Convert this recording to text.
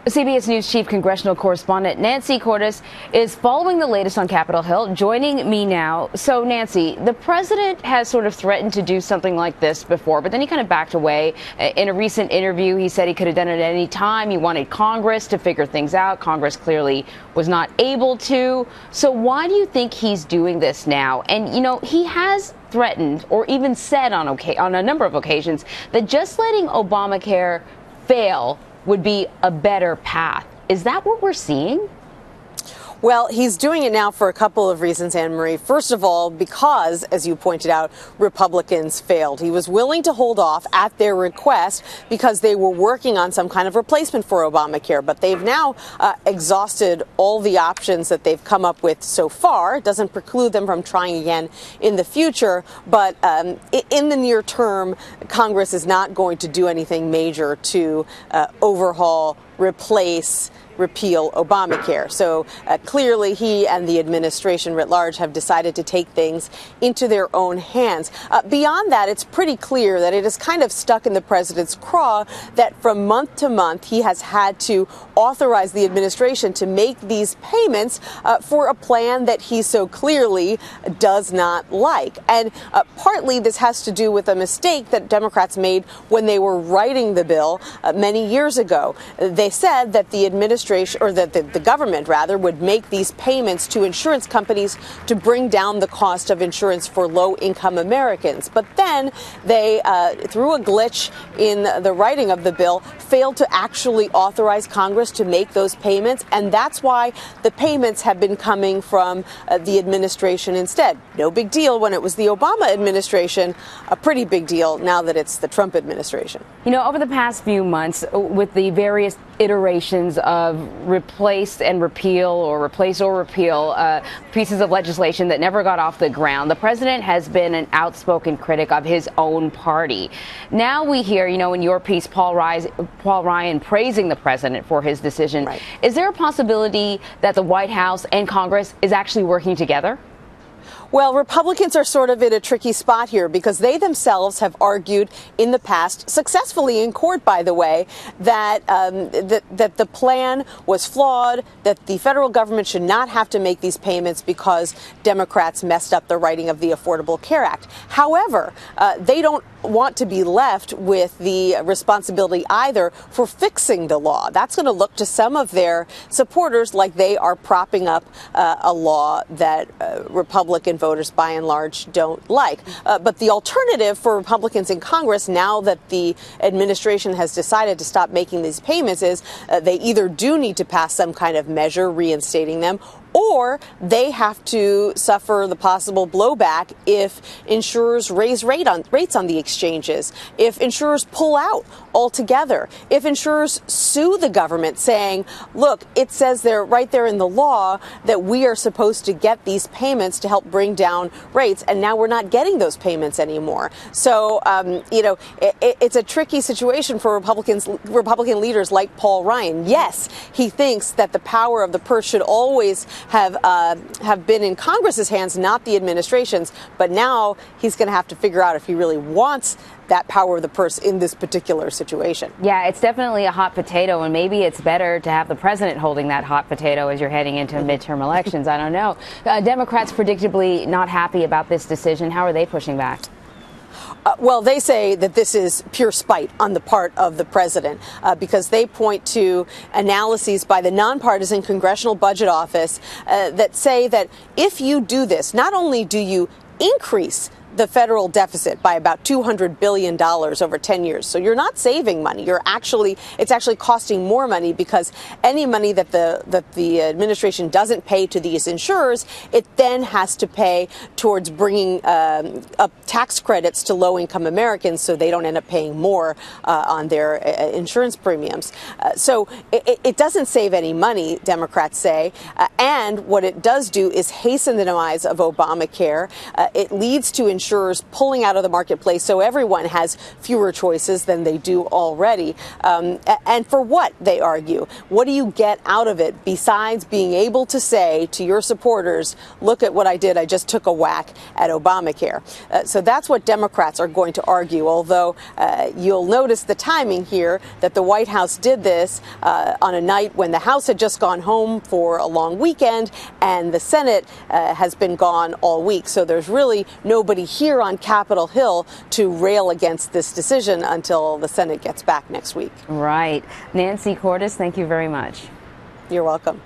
CBS News chief congressional correspondent Nancy Cordes is following the latest on Capitol Hill, joining me now. So, Nancy, the president has sort of threatened to do something like this before, but then he kind of backed away. In a recent interview, he said he could have done it at any time. He wanted Congress to figure things out. Congress clearly was not able to. So why do you think he's doing this now? And, you know, he has threatened or even said on a number of occasions that just letting Obamacare fail would be a better path. Is that what we're seeing? Well, he's doing it now for a couple of reasons, Anne-Marie. First of all, because, as you pointed out, Republicans failed. He was willing to hold off at their request because they were working on some kind of replacement for Obamacare. But they've now exhausted all the options that they've come up with so far. It doesn't preclude them from trying again in the future. But in the near term, Congress is not going to do anything major to overhaul, replace, repeal Obamacare. So clearly he and the administration writ large have decided to take things into their own hands. Beyond that, it's pretty clear that it is kind of stuck in the president's craw that from month to month he has had to authorize the administration to make these payments for a plan that he so clearly does not like. And partly this has to do with a mistake that Democrats made when they were writing the bill many years ago. They said that the administration, or that the government rather, would make these payments to insurance companies to bring down the cost of insurance for low-income Americans. But then they, through a glitch in the writing of the bill, failed to actually authorize Congress to make those payments. And that's why the payments have been coming from the administration instead. No big deal when it was the Obama administration, a pretty big deal now that it's the Trump administration. You know, over the past few months, with the various iterations of replace and repeal or replace or repeal pieces of legislation that never got off the ground, the president has been an outspoken critic of his own party. Now we hear, you know, in your piece, Paul Ryan praising the president for his decision. Right. Is there a possibility that the White House and Congress is actually working together? Well, Republicans are sort of in a tricky spot here because they themselves have argued in the past, successfully in court, by the way, that that the plan was flawed, that the federal government should not have to make these payments because Democrats messed up the writing of the Affordable Care Act. However, they don't want to be left with the responsibility either for fixing the law. That's going to look to some of their supporters like they are propping up a law that Republican voters by and large don't like. But the alternative for Republicans in Congress, now that the administration has decided to stop making these payments, is they either do need to pass some kind of measure reinstating them, or they have to suffer the possible blowback if insurers raise rates on the exchanges, if insurers pull out altogether, if insurers sue the government saying, look, it says there right there in the law that we are supposed to get these payments to help bring down rates, and now we're not getting those payments anymore. So, you know, it's a tricky situation for Republican leaders like Paul Ryan. Yes, he thinks that the power of the purse should always have been in Congress's hands, not the administration's. But now he's going to have to figure out if he really wants that power of the purse in this particular situation. Yeah, it's definitely a hot potato, and maybe it's better to have the president holding that hot potato as you're heading into midterm elections. I don't know. Democrats predictably not happy about this decision. How are they pushing back? Well, they say that this is pure spite on the part of the president because they point to analyses by the nonpartisan Congressional Budget Office that say that if you do this, not only do you increase the federal deficit by about $200 billion over 10 years. So you're not saving money. It's actually costing more money because any money that the administration doesn't pay to these insurers, it then has to pay towards bringing up tax credits to low-income Americans so they don't end up paying more on their insurance premiums. So it doesn't save any money, Democrats say. And what it does do is hasten the demise of Obamacare. It leads to insurers pulling out of the marketplace so everyone has fewer choices than they do already. And for what, they argue? What do you get out of it besides being able to say to your supporters, look at what I did, I just took a whack at Obamacare? So that's what Democrats are going to argue, although you'll notice the timing here that the White House did this on a night when the House had just gone home for a long weekend and the Senate has been gone all week. So there's really nobody here on Capitol Hill to rail against this decision until the Senate gets back next week. Right. Nancy Cordes, thank you very much. You're welcome.